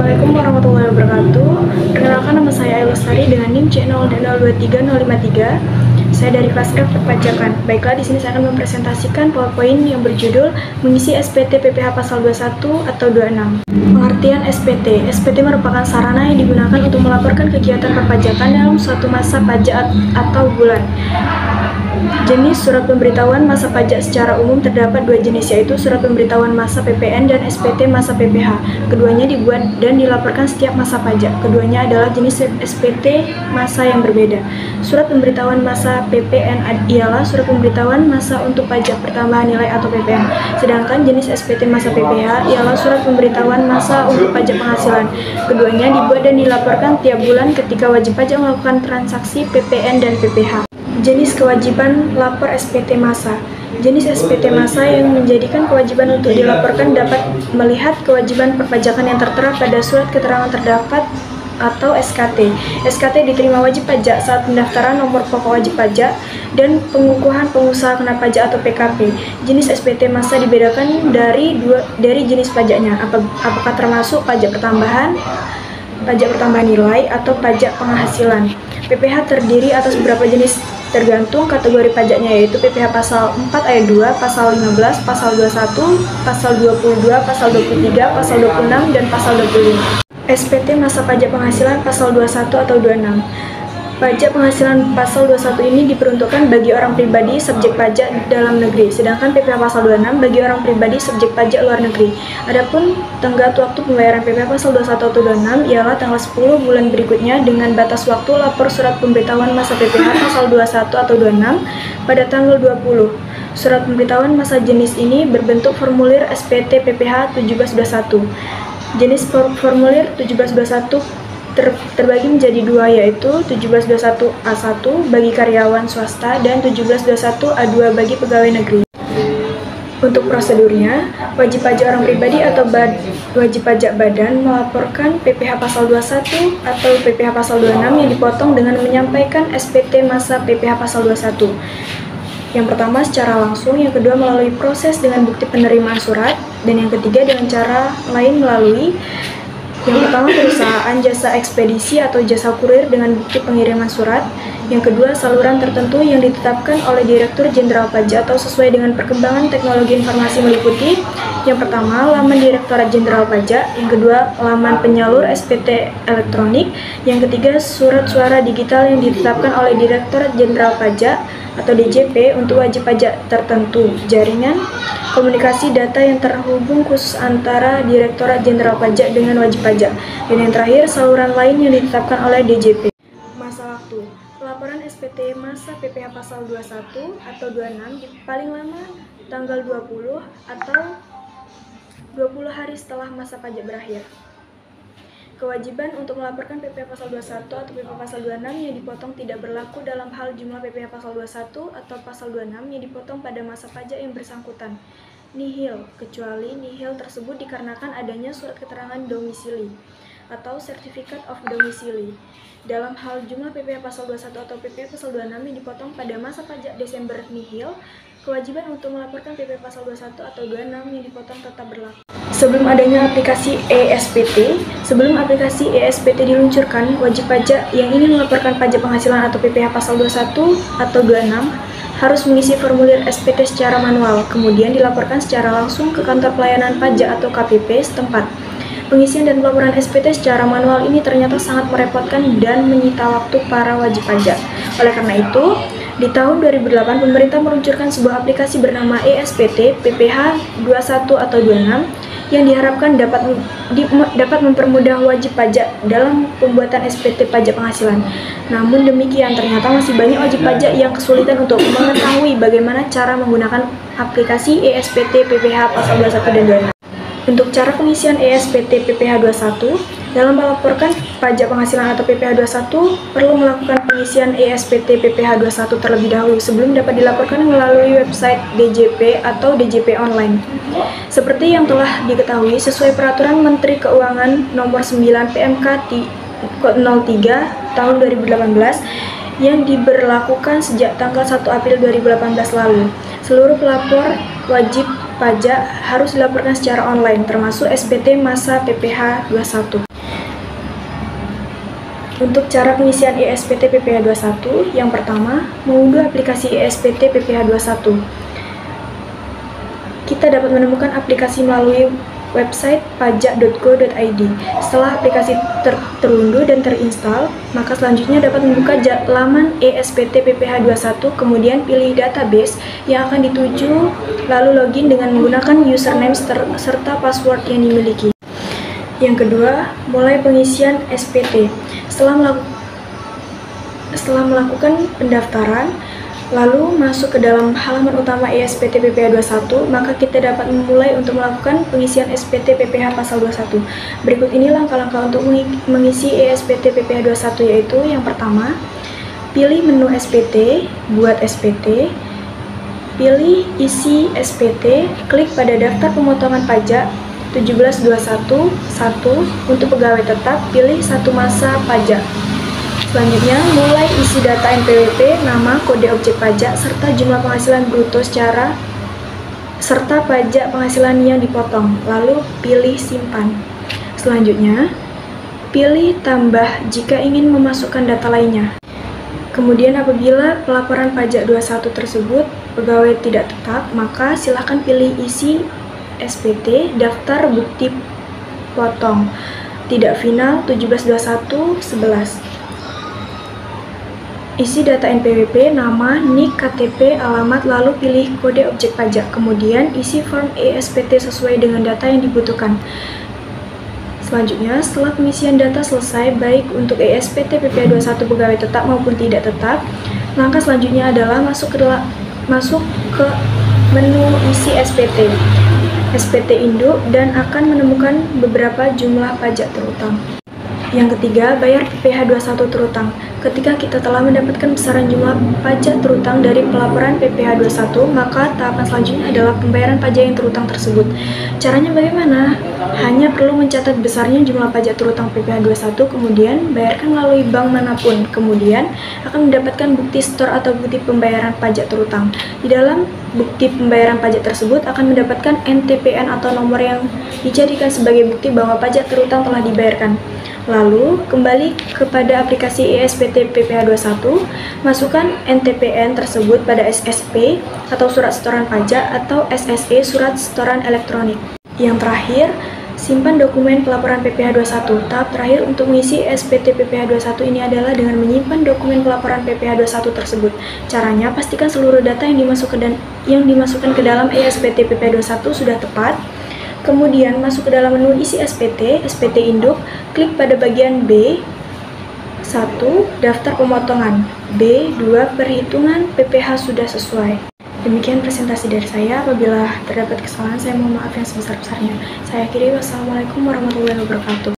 Assalamualaikum warahmatullahi wabarakatuh. Perkenalkan, nama saya Ayu Lestari dengan NIM C0023053. Saya dari kelas F perpajakan. Baiklah, di sini saya akan mempresentasikan PowerPoint yang berjudul mengisi SPT PPh pasal 21 atau 26. Pengertian SPT. SPT merupakan sarana yang digunakan untuk melaporkan kegiatan perpajakan dalam suatu masa pajak atau bulan. Jenis surat pemberitahuan masa pajak secara umum terdapat dua jenis, yaitu surat pemberitahuan masa PPN dan SPT masa PPh. Keduanya dibuat dan dilaporkan setiap masa pajak. Keduanya adalah jenis SPT masa yang berbeda. Surat pemberitahuan masa PPN ialah surat pemberitahuan masa untuk pajak pertambahan nilai atau PPN. Sedangkan jenis SPT masa PPh ialah surat pemberitahuan masa untuk pajak penghasilan. Keduanya dibuat dan dilaporkan tiap bulan ketika wajib pajak melakukan transaksi PPN dan PPh. Jenis kewajiban lapor SPT masa. Jenis SPT masa yang menjadikan kewajiban untuk dilaporkan dapat melihat kewajiban perpajakan yang tertera pada surat keterangan terdapat atau SKT. SKT diterima wajib pajak saat pendaftaran nomor pokok wajib pajak dan pengukuhan pengusaha kena pajak atau PKP. Jenis SPT masa dibedakan dari jenis pajaknya, apakah termasuk pajak pertambahan nilai, atau pajak penghasilan. PPh terdiri atas beberapa jenis tergantung kategori pajaknya, yaitu PPh pasal 4 ayat 2, pasal 15, pasal 21, pasal 22, pasal 23, pasal 26, dan pasal 25. SPT masa pajak penghasilan pasal 21 atau 26. Pajak penghasilan pasal 21 ini diperuntukkan bagi orang pribadi subjek pajak dalam negeri, sedangkan PPh pasal 26 bagi orang pribadi subjek pajak luar negeri. Adapun tenggat waktu pembayaran PPh pasal 21 atau 26 ialah tanggal 10 bulan berikutnya dengan batas waktu lapor surat pemberitahuan masa PPh pasal 21 atau 26 pada tanggal 20. Surat pemberitahuan masa jenis ini berbentuk formulir SPT PPh 1721. Jenis formulir 1721 terbagi menjadi dua, yaitu 1721A1 bagi karyawan swasta dan 1721A2 bagi pegawai negeri. Untuk prosedurnya, wajib pajak orang pribadi atau wajib pajak badan melaporkan PPh pasal 21 atau PPh pasal 26 yang dipotong dengan menyampaikan SPT masa PPh pasal 21. Yang pertama secara langsung, yang kedua melalui proses dengan bukti penerimaan surat, dan yang ketiga dengan cara lain melalui yang pertama perusahaan jasa ekspedisi atau jasa kurir dengan bukti pengiriman surat. Yang kedua saluran tertentu yang ditetapkan oleh Direktur Jenderal Pajak atau sesuai dengan perkembangan teknologi informasi meliputi yang pertama laman Direktorat Jenderal Pajak, yang kedua laman penyalur SPT elektronik, yang ketiga surat suara digital yang ditetapkan oleh Direktorat Jenderal Pajak atau DJP untuk wajib pajak tertentu, jaringan komunikasi data yang terhubung khusus antara Direktorat Jenderal Pajak dengan wajib pajak, dan yang terakhir saluran lain yang ditetapkan oleh DJP. Masa waktu pelaporan SPT masa PPh pasal 21 atau 26 paling lama tanggal 20 atau 20 hari setelah masa pajak berakhir. Kewajiban untuk melaporkan PPh pasal 21 atau PPh pasal 26 yang dipotong tidak berlaku dalam hal jumlah PPh pasal 21 atau pasal 26 yang dipotong pada masa pajak yang bersangkutan. Nihil, kecuali nihil tersebut dikarenakan adanya surat keterangan domisili atau Certificate of Domicile. Dalam hal jumlah PPh pasal 21 atau PPh pasal 26 yang dipotong pada masa pajak Desember nihil, kewajiban untuk melaporkan PPh pasal 21 atau 26 yang dipotong tetap berlaku. Sebelum adanya aplikasi ESPT, diluncurkan, wajib pajak yang ingin melaporkan pajak penghasilan atau PPh pasal 21 atau 26 harus mengisi formulir SPT secara manual, kemudian dilaporkan secara langsung ke kantor pelayanan pajak atau KPP setempat. Pengisian dan pelaporan SPT secara manual ini ternyata sangat merepotkan dan menyita waktu para wajib pajak. Oleh karena itu, di tahun 2008 pemerintah meluncurkan sebuah aplikasi bernama ESPT PPh 21 atau 26 yang diharapkan dapat mempermudah wajib pajak dalam pembuatan SPT pajak penghasilan. Namun demikian, ternyata masih banyak wajib pajak yang kesulitan untuk mengetahui bagaimana cara menggunakan aplikasi ESPT PPh pasal 21 dan 26. Untuk cara pengisian ESPT PPh 21, dalam melaporkan pajak penghasilan atau PPh 21, perlu melakukan pengisian ESPT PPh 21 terlebih dahulu sebelum dapat dilaporkan melalui website DJP atau DJP online. Seperti yang telah diketahui, sesuai Peraturan Menteri Keuangan Nomor 9 PMK 03 tahun 2018 yang diberlakukan sejak tanggal 1 April 2018 lalu, seluruh pelapor wajib pajak harus dilaporkan secara online, termasuk SPT masa PPh 21. Untuk cara pengisian ESPT PPh 21, yang pertama, mengunduh aplikasi ESPT PPh 21. Kita dapat menemukan aplikasi melalui website pajak.go.id. Setelah aplikasi terunduh dan terinstall, maka selanjutnya dapat membuka laman ESPT PPh 21, kemudian pilih database yang akan dituju, lalu login dengan menggunakan username serta password yang dimiliki. Yang kedua, mulai pengisian SPT. Setelah melakukan pendaftaran, lalu masuk ke dalam halaman utama ESPT PPh 21, maka kita dapat memulai untuk melakukan pengisian SPT PPh pasal 21. Berikut ini langkah-langkah untuk mengisi ESPT PPh 21, yaitu yang pertama, pilih menu SPT, buat SPT, pilih isi SPT, klik pada daftar pemotongan pajak 1721 1 untuk pegawai tetap, pilih satu masa pajak. Selanjutnya, mulai isi data NPWP, nama, kode objek pajak, serta jumlah penghasilan bruto serta pajak penghasilan yang dipotong, lalu pilih simpan. Selanjutnya, pilih tambah jika ingin memasukkan data lainnya. Kemudian apabila pelaporan pajak 21 tersebut pegawai tidak tetap, maka silakan pilih isi SPT, daftar bukti potong, tidak final 1721 11. Isi data NPWP, nama, NIK, KTP, alamat, lalu pilih kode objek pajak. Kemudian isi form ESPT sesuai dengan data yang dibutuhkan. Selanjutnya, setelah pengisian data selesai, baik untuk ESPT PPh 21 pegawai tetap maupun tidak tetap, langkah selanjutnya adalah masuk ke menu isi SPT, SPT induk, dan akan menemukan beberapa jumlah pajak terutang. Yang ketiga, bayar PPh 21 terutang. Ketika kita telah mendapatkan besaran jumlah pajak terutang dari pelaporan PPh 21, maka tahapan selanjutnya adalah pembayaran pajak yang terutang tersebut. Caranya bagaimana? Hanya perlu mencatat besarnya jumlah pajak terutang PPh 21, kemudian bayarkan melalui bank manapun, kemudian akan mendapatkan bukti store atau bukti pembayaran pajak terutang. Di dalam bukti pembayaran pajak tersebut akan mendapatkan NTPN atau nomor yang dijadikan sebagai bukti bahwa pajak terutang telah dibayarkan. Lalu, kembali kepada aplikasi ESPT PPh 21, masukkan NTPN tersebut pada SSP atau surat setoran pajak atau SSE surat setoran elektronik. Yang terakhir, simpan dokumen pelaporan PPh 21. Tahap terakhir untuk mengisi SPT PPh 21 ini adalah dengan menyimpan dokumen pelaporan PPh 21 tersebut. Caranya, pastikan seluruh data yang dimasukkan ke dalam ESPT PPh 21 sudah tepat. Kemudian masuk ke dalam menu isi SPT, SPT induk, klik pada bagian B1, daftar pemotongan, B2, perhitungan PPh sudah sesuai. Demikian presentasi dari saya. Apabila terdapat kesalahan, saya mohon maaf yang sebesar-besarnya. Saya akhiri, wassalamualaikum warahmatullahi wabarakatuh.